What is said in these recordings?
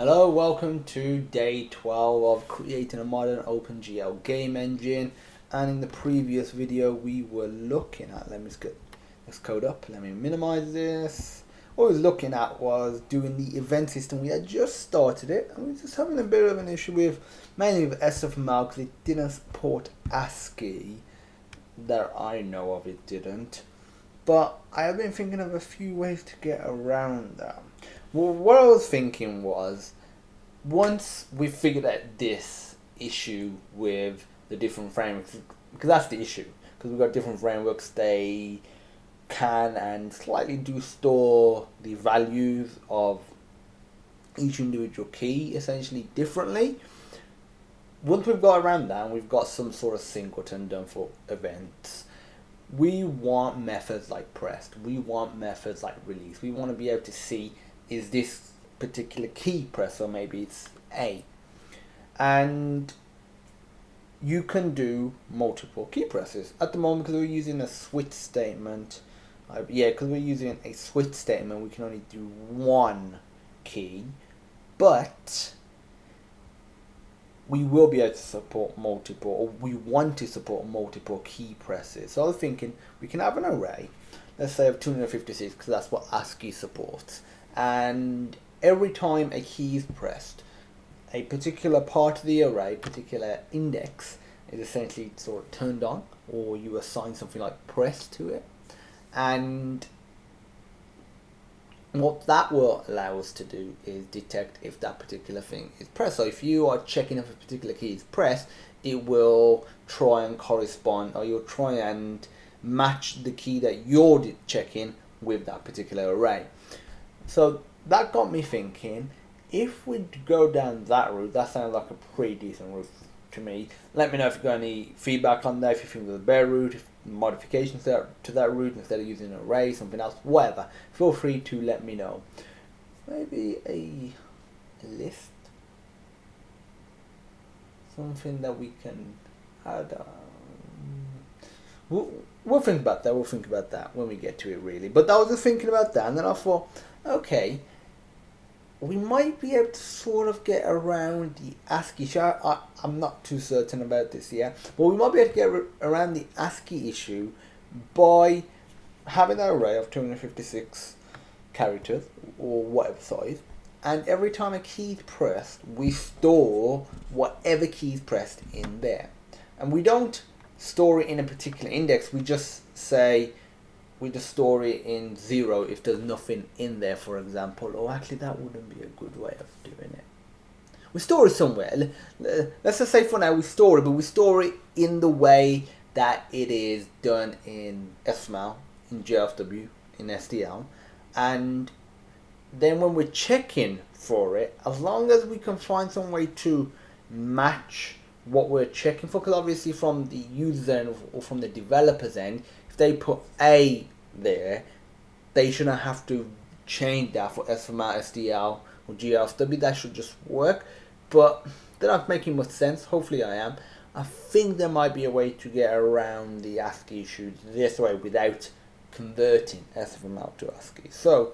Hello, welcome to day 12 of creating a modern OpenGL game engine. And in the previous video we were looking at, let me just get this code up, let me minimize this. What we was looking at was doing the event system. We had just started it and we were just having a bit of an issue with, mainly with SFML, because it didn't support ASCII, that I know of. It didn't. But I have been thinking of a few ways to get around that. Well, what I was thinking was, once we figured out this issue with the different frameworks, because that's the issue, because we've got different frameworks, they can and slightly do store the values of each individual key essentially differently. Once we've got around that and we've got some sort of singleton done for events, we want methods like pressed, we want methods like release, we want to be able to see, is this particular key pressed, or maybe it's A. And you can do multiple key presses. At the moment, because we're using a switch statement, because we're using a switch statement, we can only do one key, but we will be able to support multiple, or we want to support multiple key presses. So I was thinking we can have an array, let's say of 256, because that's what ASCII supports. And every time a key is pressed, a particular part of the array, particular index, is essentially sort of turned on, or you assign something like press to it. And what that will allow us to do is detect if that particular thing is pressed. So if you are checking if a particular key is pressed, it will try and correspond, or you'll try and match the key that you're checking with that particular array. So that got me thinking, if we go down that route, that sounds like a pretty decent route to me. Let me know if you've got any feedback on that, if you think there's a better route, if modifications to that route instead of using an array, something else, whatever. Feel free to let me know. Maybe a list, something that we can add on. We'll think about that. We'll think about that when we get to it, really. But I was just thinking about that, and then I thought, okay, we might be able to sort of get around the ASCII issue. I'm not too certain about this yet, but we might be able to get around the ASCII issue by having an array of 256 characters, or whatever size, and every time a key is pressed, we store whatever key is pressed in there. And we don't store it in a particular index, we just store it in 0 if there's nothing in there, for example. Or actually, that wouldn't be a good way of doing it. We store it somewhere. Let's just say for now we store it, but we store it in the way that it is done in XML, in JFW, in SDL. And then when we're checking for it, as long as we can find some way to match what we're checking for, because obviously from the user end or from the developer's end, if they put A there, they shouldn't have to change that for SFML, SDL, or GFW. That should just work. But they're not making much sense. Hopefully I am. I think there might be a way to get around the ASCII issue this way without converting SFML to ASCII. So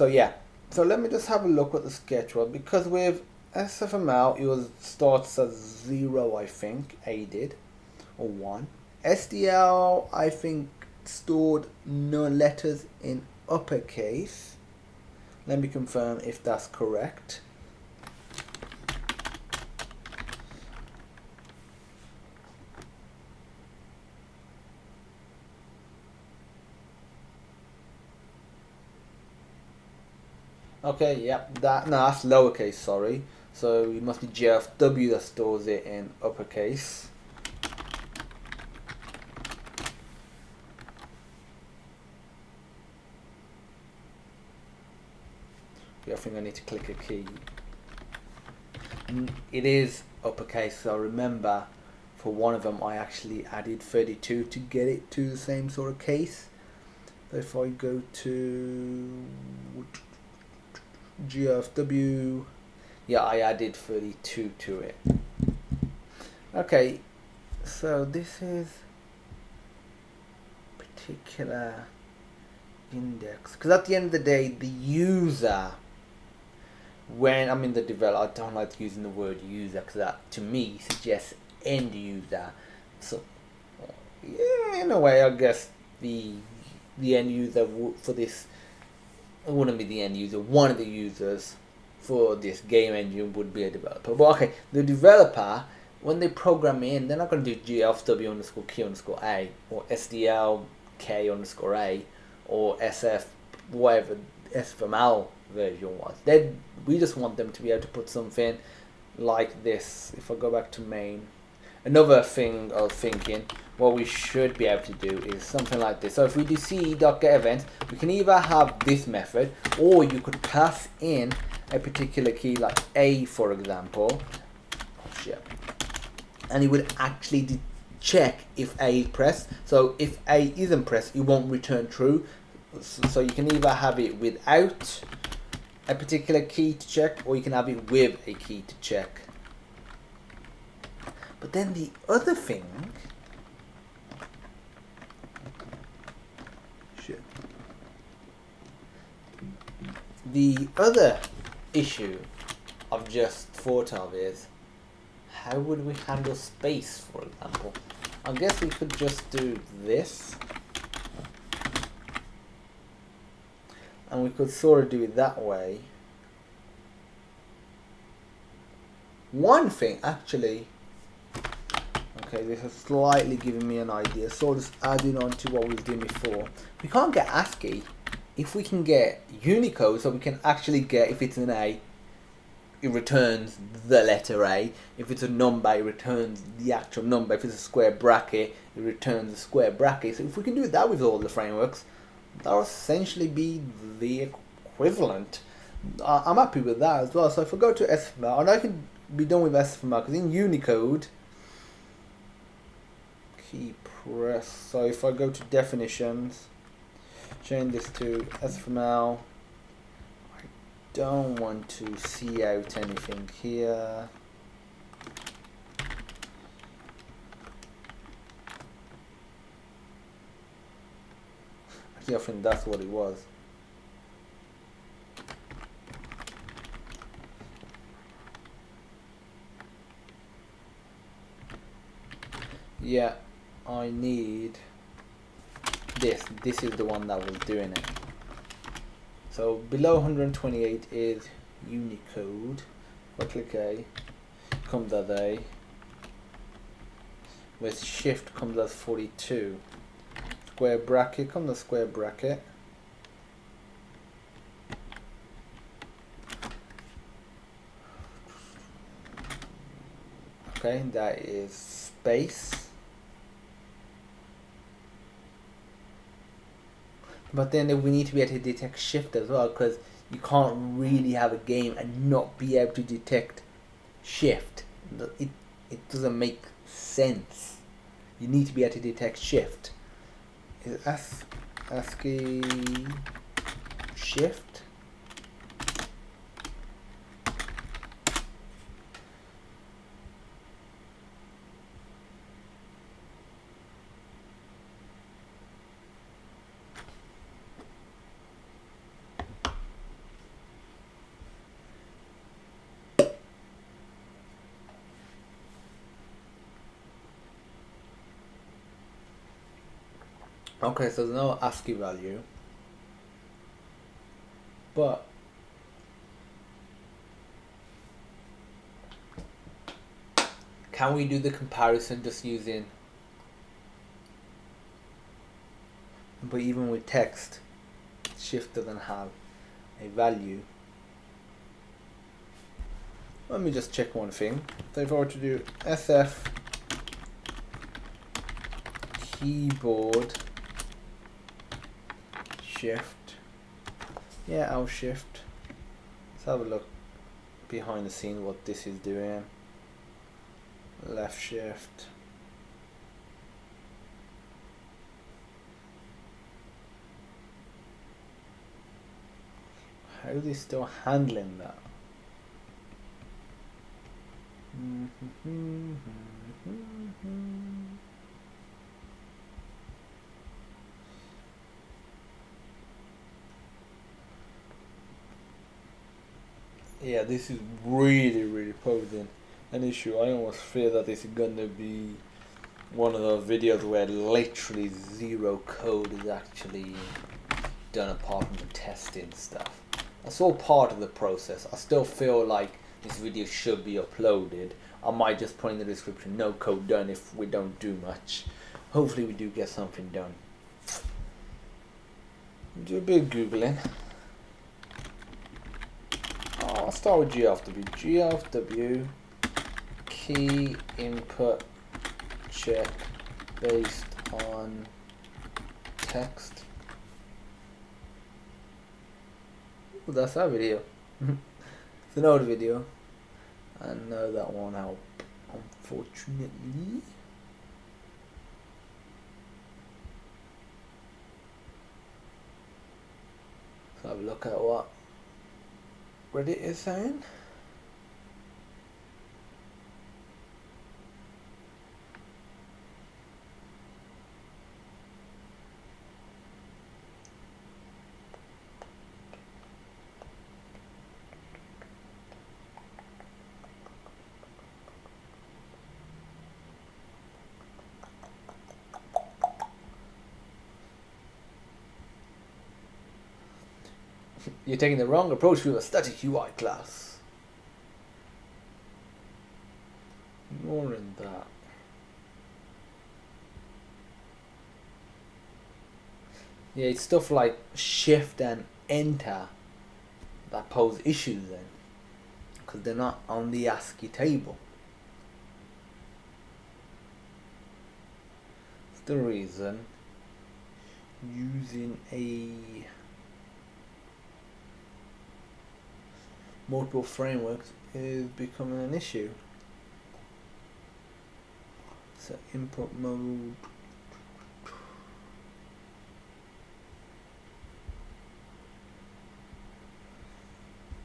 yeah. So let me just have a look at the sketch was, because with SFML it starts as 0, I think. A did, or 1. SDL, I think, stored no letters in uppercase. Let me confirm if that's correct. Okay, yep, that's lowercase, sorry. So it must be JFW that stores it in uppercase. I think I need to click a key. It is uppercase, so remember, for one of them I actually added 32 to get it to the same sort of case. So if I go to GFW, yeah, I added 32 to it. Okay, so this is particular index, because at the end of the day the user when I'm in the develop, I don't like using the word user because that to me suggests end user. So yeah, in a way, I guess the end user for this, it wouldn't be the end user. One of the users for this game engine would be a developer. But okay, the developer, when they program in, they're not going to do GFW underscore Q underscore A or SDL K underscore A or SF whatever SFML version was. We just want them to be able to put something like this. If I go back to main, another thing I was thinking, what we should be able to do is something like this. So if we do ce.getEvent, we can either have this method, or you could pass in a particular key like A, for example. Oh shit. And it would actually check if A is pressed. So if A isn't pressed, it won't return true. So you can either have it without a particular key to check, or you can have it with a key to check. But then the other thing, the other issue I've just thought of is, how would we handle space, for example? I guess we could just do this. And we could sort of do it that way. One thing, actually, okay, this has slightly given me an idea. So just adding on to what we were doing before. We can't get ASCII. If we can get Unicode, so we can actually get, if it's an A, it returns the letter A. If it's a number, it returns the actual number. If it's a square bracket, it returns the square bracket. So if we can do that with all the frameworks, that'll essentially be the equivalent. I'm happy with that as well. So if I go to SFML, and I can be done with SFML, because in Unicode, key press, so if I go to definitions, change this to SFML, I don't want to see out anything here. Actually, I think that's what it was. Yeah, I need this. This is the one that was doing it. So below 128 is Unicode. If I click A, comes as A. With shift comes as 42. Square bracket comes as square bracket. Okay, that is space. But then we need to be able to detect shift as well, because you can't really have a game and not be able to detect shift. It doesn't make sense. You need to be able to detect shift. Is ASCII shift? Okay, so there's no ASCII value, but can we do the comparison just using, but even with text, shift doesn't have a value. Let me just check one thing. So if I were to do SF keyboard shift, yeah, I'll shift. Let's have a look behind the scenes what this is doing. Left shift. How are they still handling that? Yeah, this is really posing an issue. I almost fear that this is gonna be one of those videos where literally zero code is actually done apart from the testing stuff. That's all part of the process. I still feel like this video should be uploaded. I might just put in the description, no code done, if we don't do much. Hopefully we do get something done. Do a bit of Googling. I'll start with GFW. GFW key input check based on text. Ooh, that's that video. It's an old video. I know that won't help, unfortunately. So have a look at what Reddit is saying. You're taking the wrong approach to a static UI class. Ignoring that. Yeah, it's stuff like shift and enter that pose issues then, because they're not on the ASCII table. That's the reason using a multiple frameworks is becoming an issue. So input mode.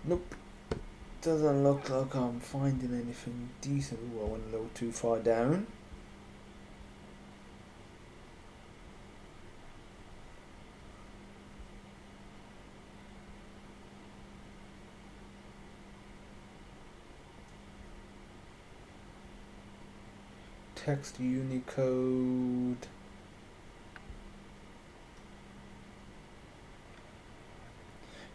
Nope. Doesn't look like I'm finding anything decent. Ooh, I went a little too far down. Text Unicode.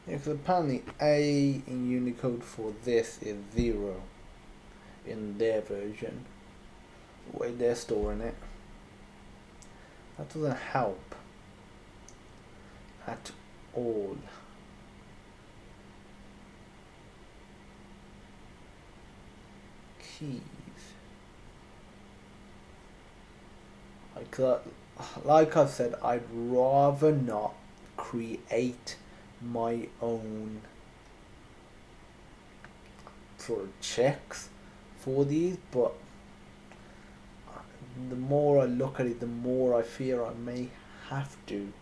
Yeah, because apparently A in Unicode for this is 0 in their version, the way they're storing it. That doesn't help at all. Keys. Like I said, I'd rather not create my own sort of checks for these, but the more I look at it, the more I fear I may have to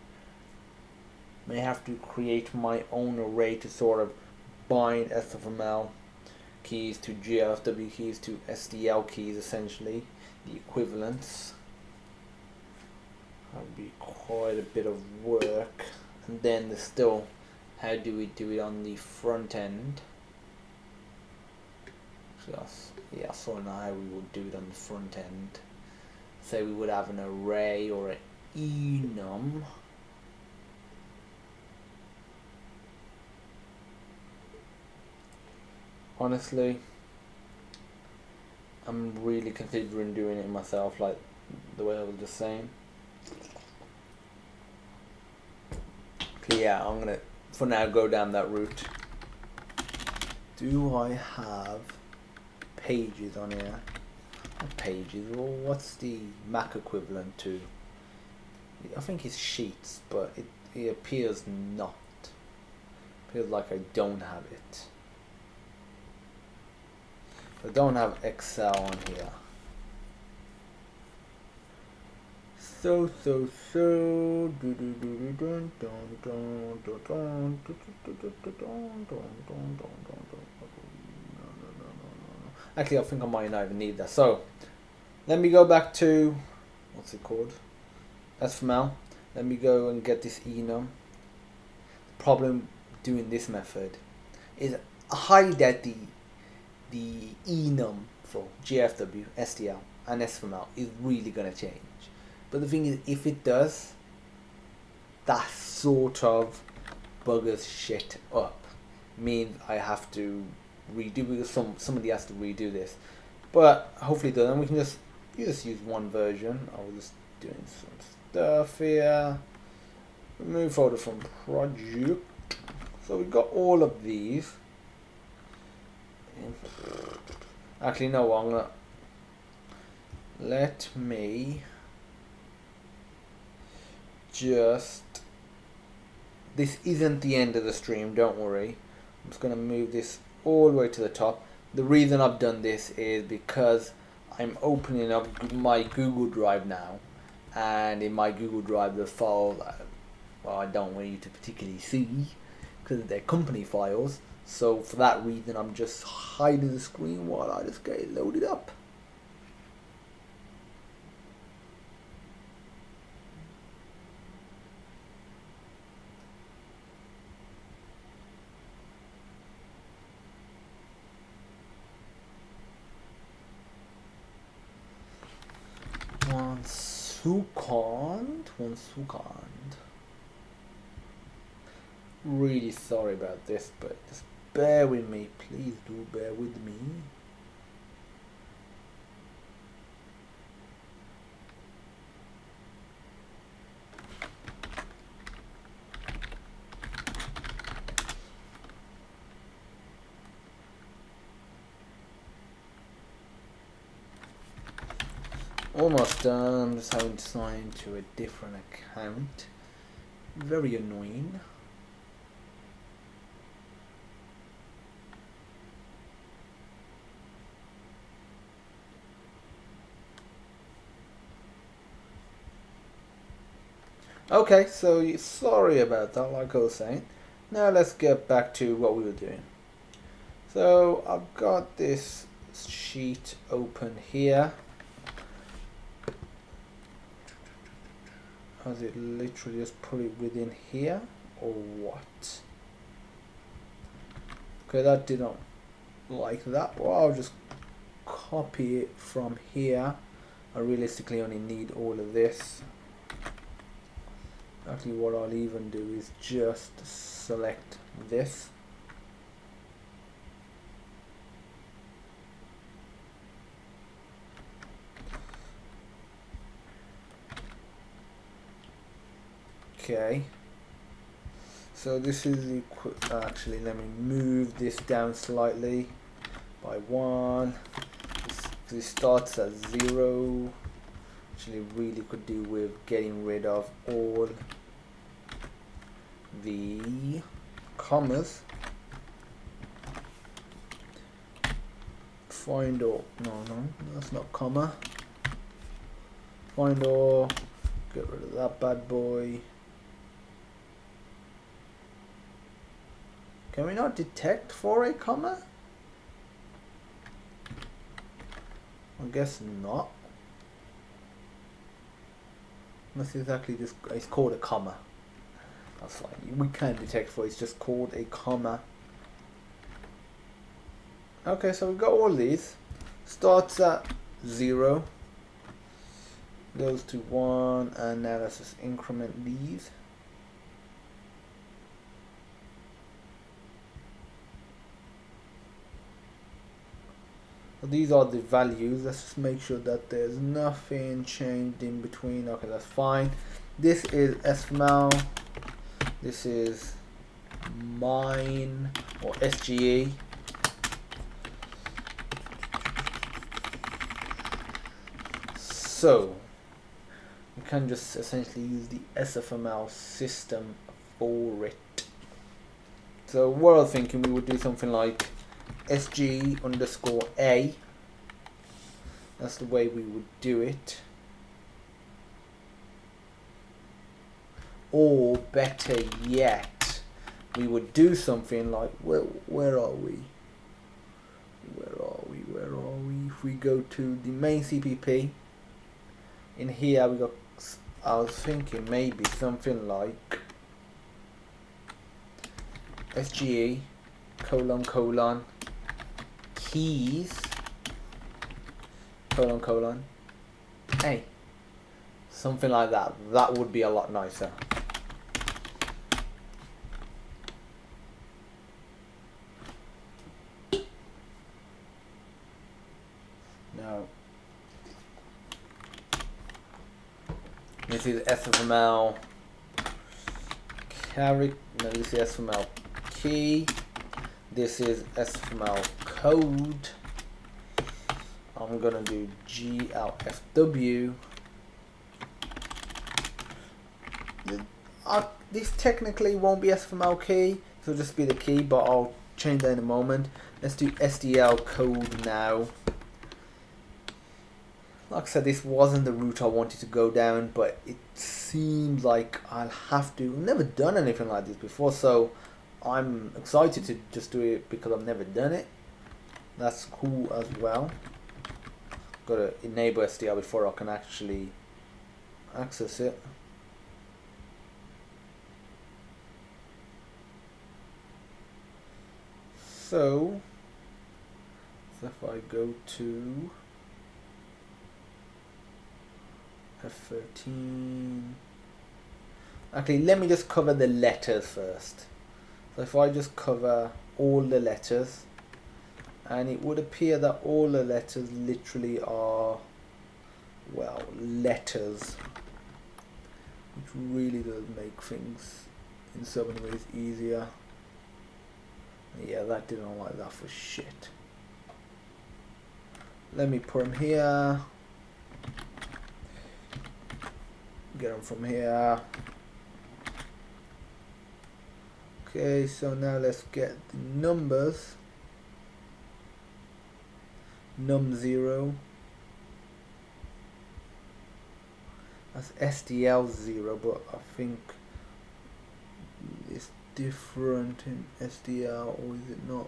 create my own array to sort of bind SFML keys to GFW keys to SDL keys, essentially the equivalents. That would be quite a bit of work. And then there's still, how do we do it on the front end? Yeah, so now how we would do it on the front end. Say we would have an array or an enum. Honestly, I'm really considering doing it myself, like the way I was just saying. Yeah, I'm gonna for now go down that route. Do I have pages on here? Not pages, well, what's the Mac equivalent to? I think it's sheets, but it appears not. It feels like I don't have it. I don't have Excel on here. So actually I think I might not even need that. So let me go back to, what's it called? SFML. Let me go and get this enum. The problem doing this method is that the enum for GFW, STL, and SFML is really going to change. But the thing is, if it does, that sort of buggers shit up. Means I have to redo, because somebody has to redo this. But hopefully it doesn't. We can just use one version. I was just doing some stuff here. Remove folder from project. So we've got all of these. Actually, no, I'm gonna let me just. This isn't the end of the stream, don't worry. I'm just gonna move this all the way to the top. The reason I've done this is because I'm opening up my Google Drive now, and in my Google Drive the files, well, I don't want you to particularly see because they're company files. So for that reason, I'm just hiding the screen while I just get it loaded up. One second. Really sorry about this, but just bear with me. Please do bear with me. Almost done. I'm just having to sign into a different account. Very annoying. Okay, so sorry about that, like I was saying. Now let's get back to what we were doing. So I've got this sheet open here. Has it literally just put it within here or what? Okay, that didn't like that. Well, I'll just copy it from here. I realistically only need all of this. Actually, what I'll even do is just select this. Okay, so this is the actually let me move this down slightly by 1. This starts at 0. Actually really could do with getting rid of all the commas. Find all, no, that's not comma. Find all, get rid of that bad boy. Can we not detect for a comma? I guess not. That's exactly just, it's called a comma. That's fine. We can detect for it's just called a comma. Okay, so we've got all these. Starts at 0. Goes to 1, and now let's just increment these. These are the values. Let's just make sure that there's nothing changed in between. Okay, that's fine. This is SFML. This is mine or SGE. So we can just essentially use the SFML system for it. So what I was thinking, we would do something like SG_A. That's the way we would do it. Or better yet, we would do something like, where are we? If we go to the main CPP, in here we got, I was thinking maybe something like SGE colon colon keys colon colon hey, something like that. That would be a lot nicer. No. This is SFML character. No, this is SFML key. This is SFML code. I'm gonna do GLFW. This technically won't be SFML key, so it'll just be the key, but I'll change that in a moment. Let's do SDL code now. Like I said, this wasn't the route I wanted to go down, but it seems like I'll have to. I've never done anything like this before, so I'm excited to just do it because I've never done it. That's cool as well. Got to enable SDL before I can actually access it. So if I go to F13, actually let me just cover the letters first. So if I just cover all the letters, and it would appear that all the letters literally are, well, letters, which really does make things in so many ways easier. Yeah, that didn't like that for shit. Let me put them here. Get them from here. Okay, so now let's get the numbers. Num0. That's SDL0, but I think it's different in SDL, or is it not?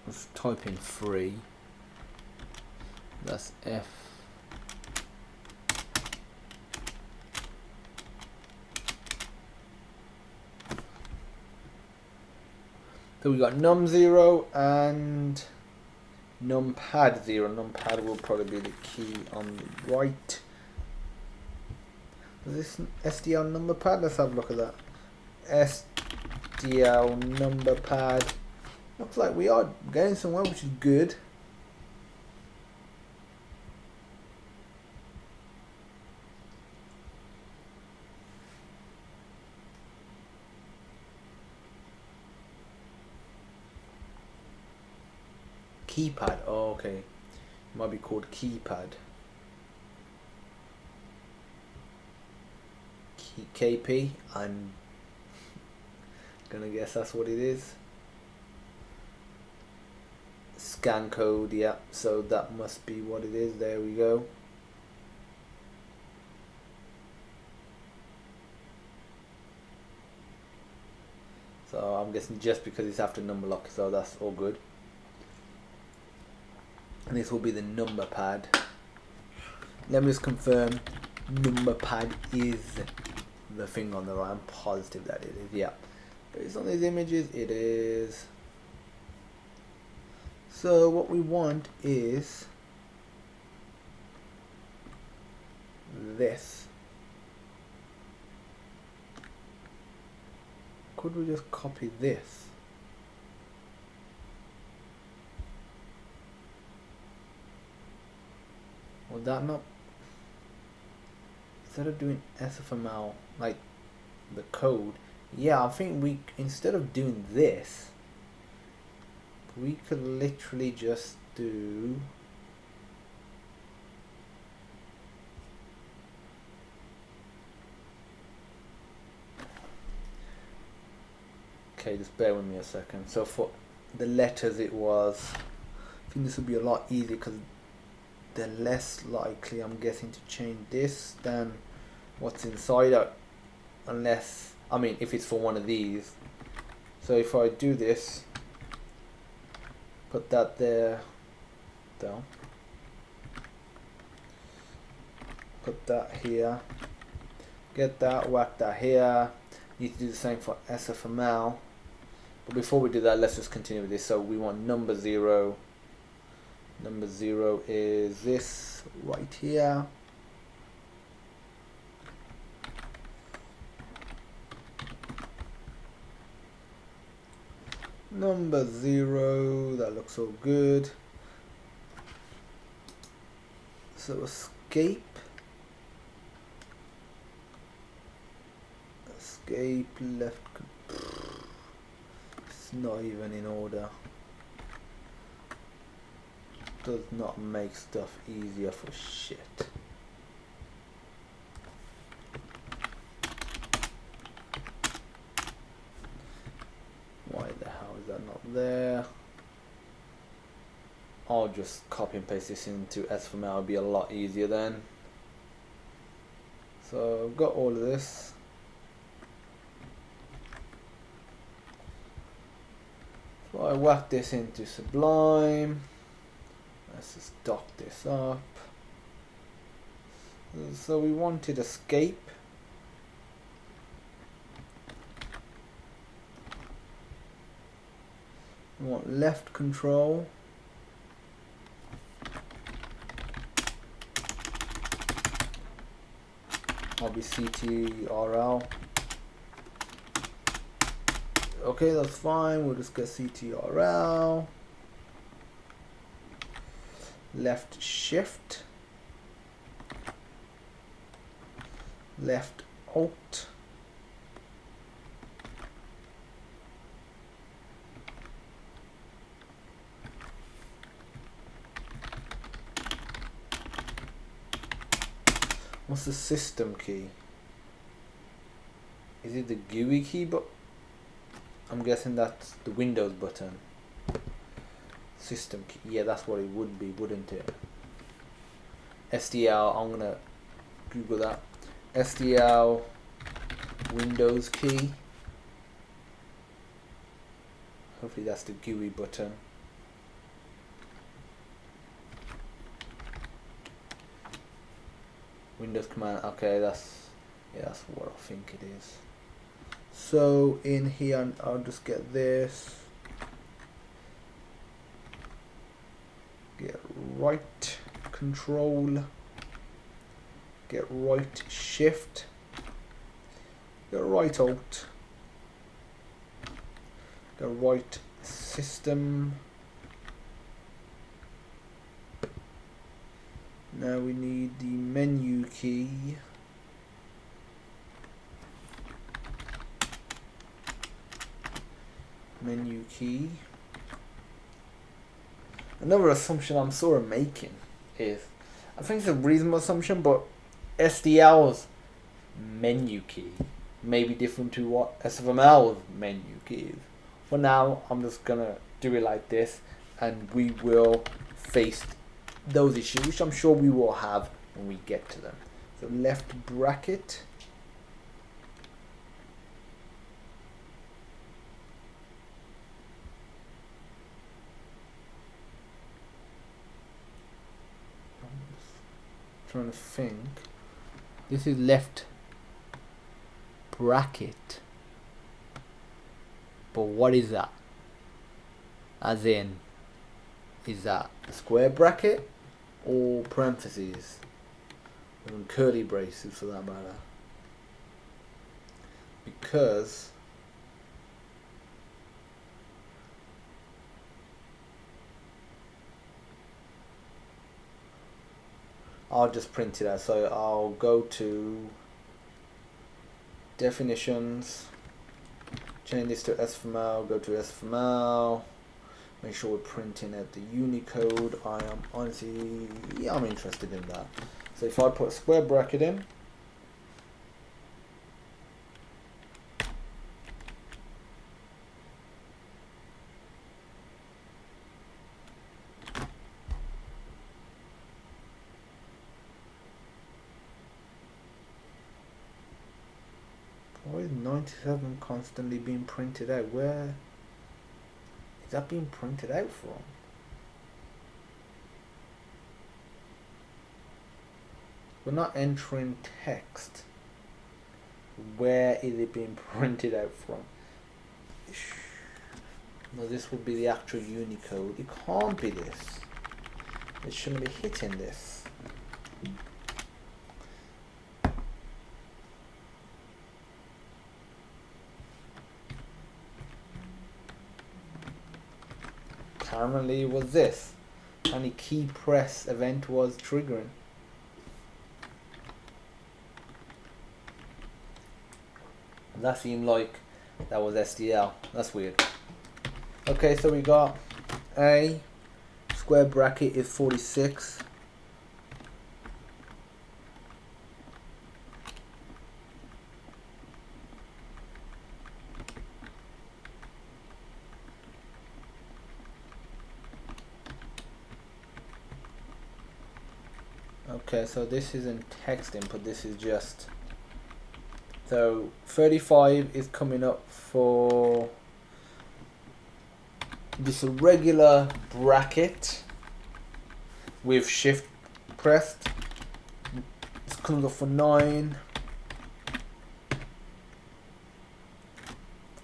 Let's type in 3. That's F. So we got num0 and numpad0. Numpad will probably be the key on the right. Is this SDL number pad? Let's have a look at that. SDL number pad. Looks like we are getting somewhere, which is good. Keypad, oh, okay. It might be called keypad. KP, I'm gonna guess that's what it is. Scan code, yeah, so that must be what it is. There we go. So I'm guessing just because it's after number lock, so that's all good. And this will be the number pad. Let me just confirm number pad is the thing on the right. I'm positive that it is, yeah. Based on these images, it is. So what we want is this. Could we just copy this? Would that not, instead of doing SFML like the code, yeah, I think we, instead of doing this, we could literally just do okay, just bear with me a second. So for the letters it was, I think this would be a lot easier because they're less likely, I'm guessing, to change this than what's inside out, unless, I mean, if it's for one of these. So if I do this, put that there, down, put that here, Get that, whack that here. Need to do the same for SFML. But before we do that, let's just continue with this. So we want number 0. Number 0 is this right here. Number 0, that looks all good. So escape left. It's not even in order. Does not make stuff easier for shit. Why the hell is that not there? I'll just copy and paste this into SFML. It'll be a lot easier then. So I've got all of this. So I whack this into Sublime. Let's just dock this up. So we wanted escape. We want left control. I'll be CTRL. Okay, that's fine. We'll just get CTRL. Left shift. Left alt. What's the system key? Is it the GUI key? But I'm guessing that's the Windows button. System key. Yeah, that's what it would be, wouldn't it? SDL. I'm gonna Google that. SDL Windows key. Hopefully that's the GUI button. Windows command. Okay, that's what I think it is. So in here, I'll just get this. Get right control. Get right shift. Get right alt. Get right system. Now we need the menu key. Menu key. Another assumption I'm sort of making is, I think it's a reasonable assumption, but SDL's menu key may be different to what SFML's menu key is. For now, I'm just gonna do it like this, and we will face those issues, which I'm sure we will have when we get to them. So left bracket. Trying to think. This is left bracket, but what is that? As in, is that a square bracket or parentheses and curly braces for that matter? Because I'll just print it out. So I'll go to definitions, change this to SFML, go to SFML, make sure we're printing at the Unicode. I am honestly, I'm interested in that. So if I put a square bracket in, why is 97 constantly being printed out? Where is that being printed out from? We're not entering text. Where is it being printed out from? No, this would be the actual Unicode. It can't be this. It shouldn't be hitting this. Apparently it was this. And the key press event was triggering. That seemed like that was SDL. That's weird. Okay, so we got a square bracket is 46. Okay, so this isn't text input, this is just... So 35 is coming up for this regular bracket with shift pressed. It's coming up for 9.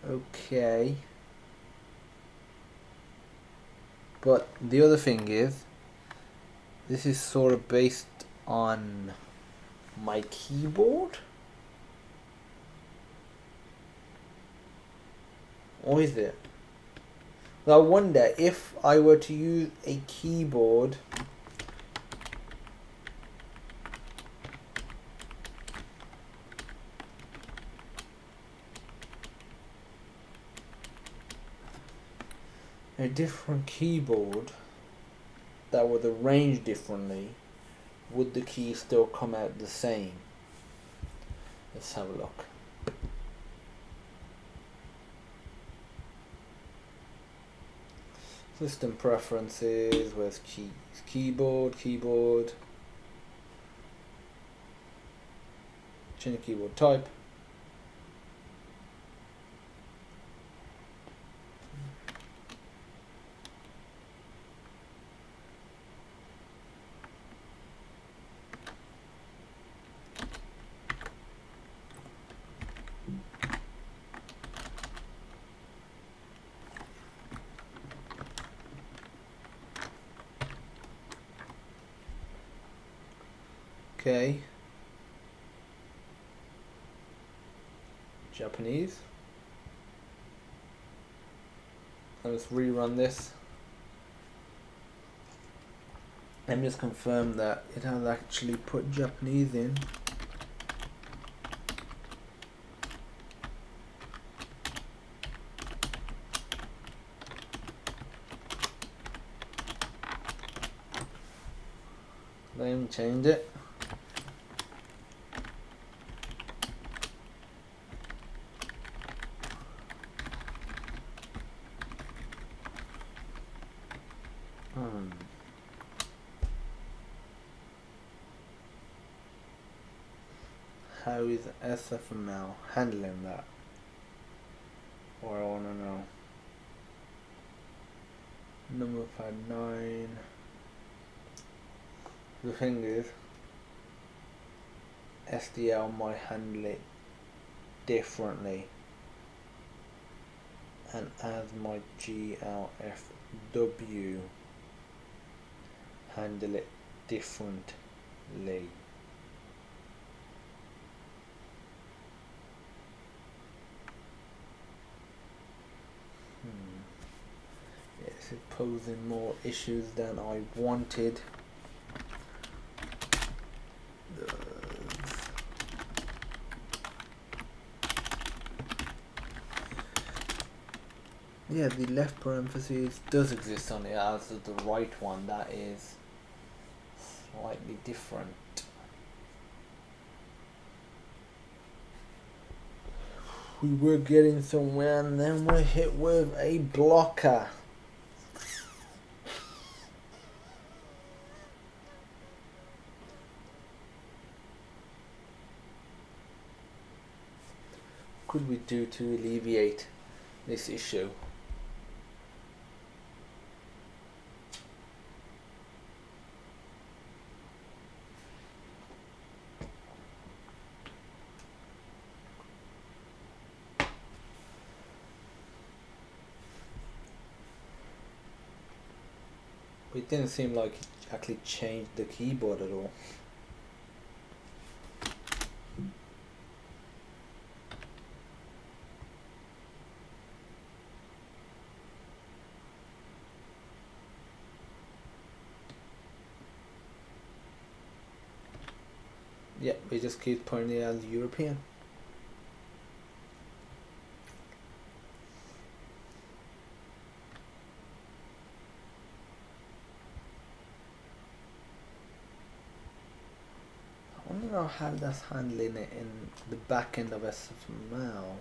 Okay. But the other thing is, this is sort of based on my keyboard. Or is it? Now I wonder if I were to use a keyboard that would arrange differently, would the key still come out the same? Let's have a look. System preferences, where's keys? Keyboard. Change the keyboard type. Okay. Japanese. Let's rerun this. Let me just confirm that it has actually put Japanese in. Then change it. How is SFML handling that? Or I want to know. Number 59. The thing is, SDL might handle it differently, and as my GLFW handle it differently. Yes, it's posing more issues than I wanted. Yeah, the left parentheses does exist on it, as the right one that is slightly different. We were getting somewhere and then we're hit with a blocker. What could we do to alleviate this issue? It didn't seem like it actually changed the keyboard at all. Yeah, we just keep putting it as European. I don't know how that's handling it in the back end of SFML.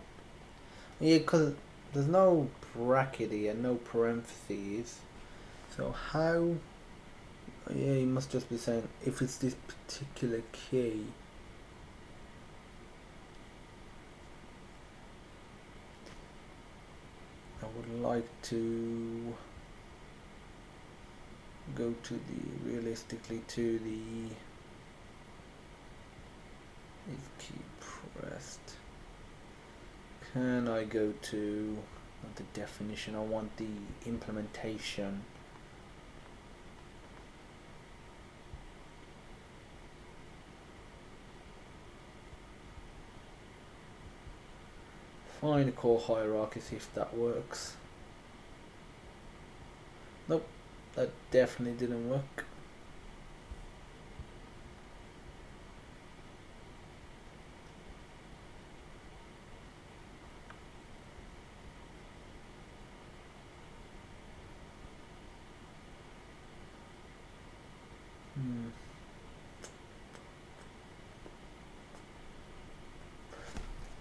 Yeah, because there's no bracket here, no parentheses. So how? Yeah, you must just be saying if it's this particular key. I would like to go to the realistically to the is key pressed. Can I go to not the definition? I want the implementation. Find a core hierarchy, see if that works. Nope, that definitely didn't work.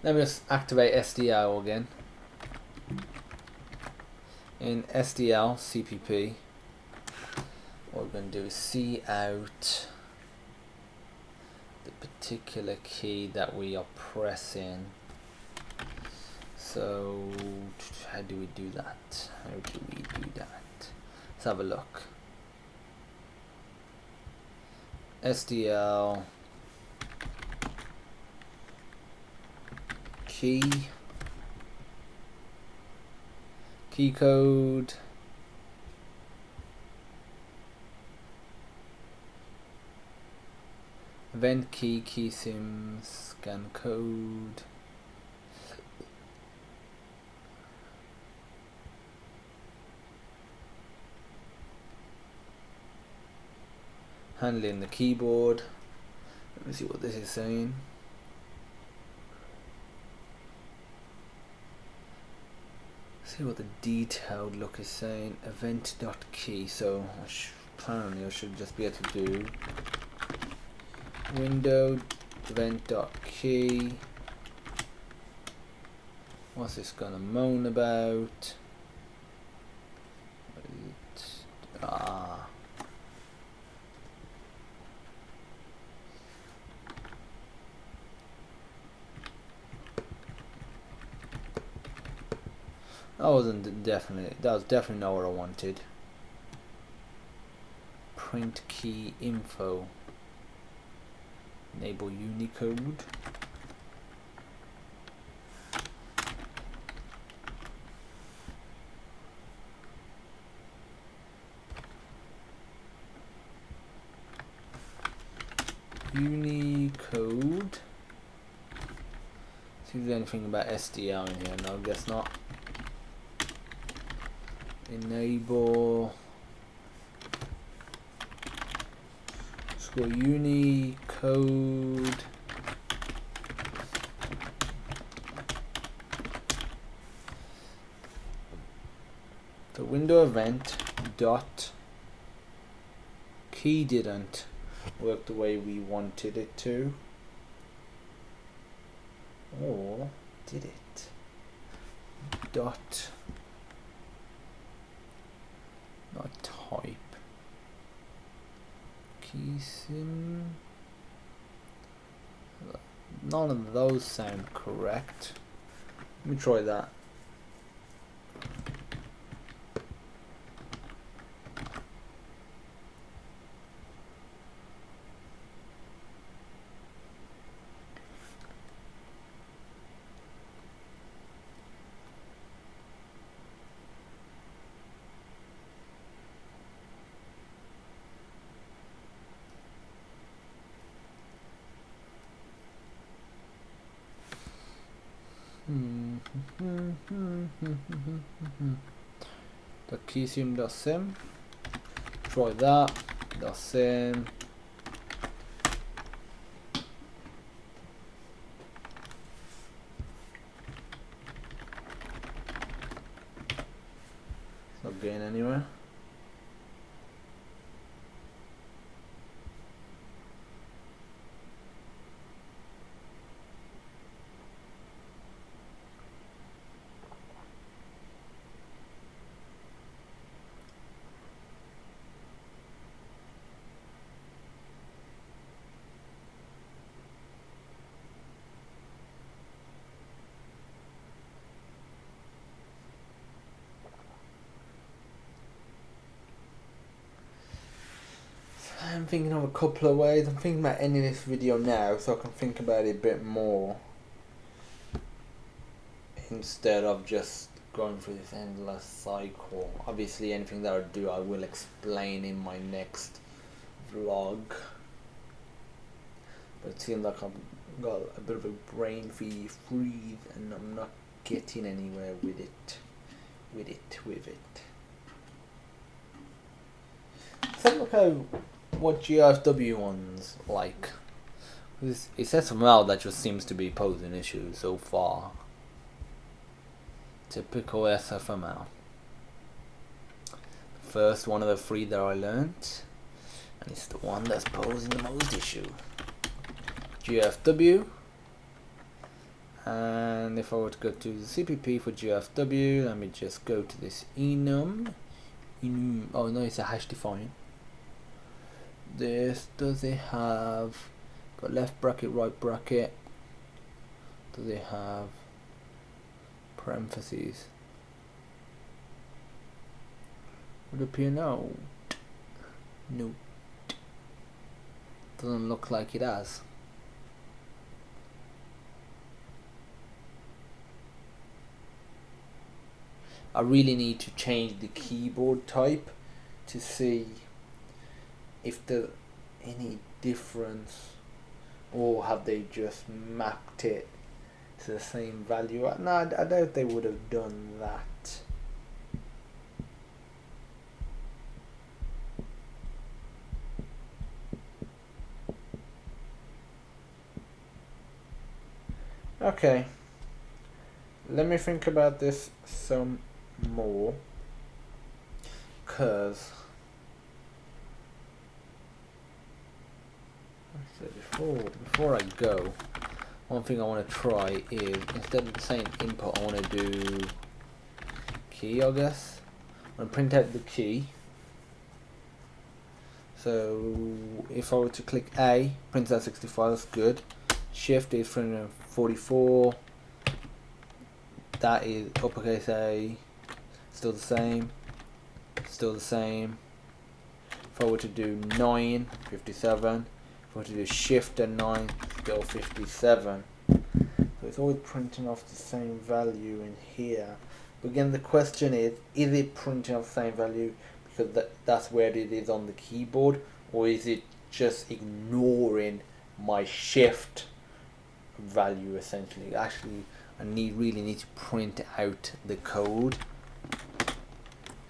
Let me just activate SDL again. In SDL CPP, what we're going to do is see out the particular key that we are pressing. So how do we do that? Let's have a look. SDL key code, event key sim, scan code, handling the keyboard. Let me see what this is saying. See what the detailed look is saying. Event.key. So apparently I should just be able to do window event.key. What's this gonna moan about? That was definitely not what I wanted. Print key info. Enable Unicode. Unicode. See if there's anything about SDL in here. No, I guess not. Enable. Let's go Unicode. The window event dot key didn't work the way we wanted it to. Or did it? Dot not type key sim. None of those sound correct. Let me try that. The keysim.sim. Try that. .sim. It's not going anywhere. I'm thinking of a couple of ways. I'm thinking about ending this video now so I can think about it a bit more instead of just going through this endless cycle. Obviously anything that I do I will explain in my next vlog, but it seems like I've got a bit of a brain freeze and I'm not getting anywhere with it. So look how what GFW one's like. It says somehow that just seems to be posing issues so far. Typical SFML. First one of the three that I learnt, and it's the one that's posing the most issue. GFW. And if I were to go to the CPP for GFW, let me just go to this enum. Oh no, it's a hash define. This, does it have got left bracket, right bracket? Does it have parentheses? Would appear no. No. Doesn't look like it has. I really need to change the keyboard type to see if there's any difference, or have they just mapped it to the same value? No, I doubt they would have done that. Okay, let me think about this some more, cause before I go, one thing I want to try is, instead of saying input, I want to do key, I guess. I'm going to print out the key. So if I were to click A, prints out 65, that's good. Shift is 344. That is uppercase A, still the same. Still the same. If I were to do 9, 57. If I were to do shift and 9, still 57. So it's always printing off the same value in here. But again, the question is it printing off the same value because that's where it is on the keyboard, or is it just ignoring my shift value essentially? Actually, I really need to print out the code.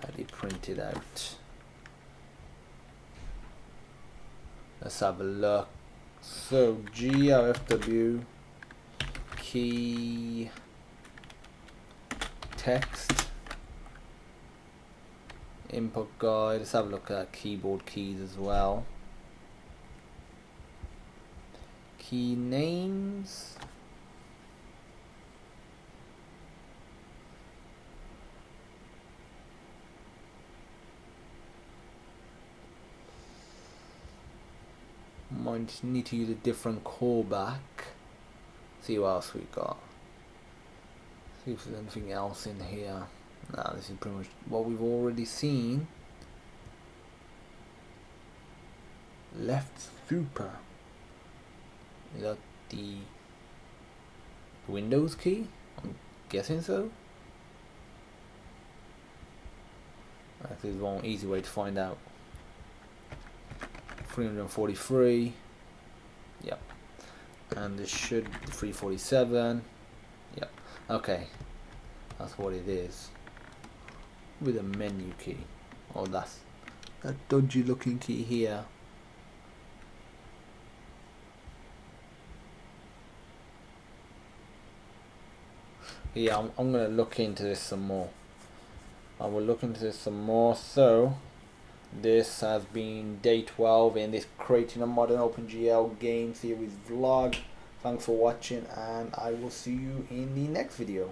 How do you print it out? Let's have a look. So GRFW key text input guide. Let's have a look at keyboard keys as well. Key names. Might need to use a different callback. See what else we got. See if there's anything else in here. No, this is pretty much what we've already seen. Left super. Is that the Windows key? I'm guessing so. This is one easy way to find out. 343. Yep. And this should be 347. Yep. Okay. That's what it is. With a menu key. Oh, that's that dodgy looking key here. Yeah, I'm going to look into this some more. I will look into this some more. So, this has been day 12 in this Creating a Modern OpenGL Game Series vlog. Thanks for watching, and I will see you in the next video.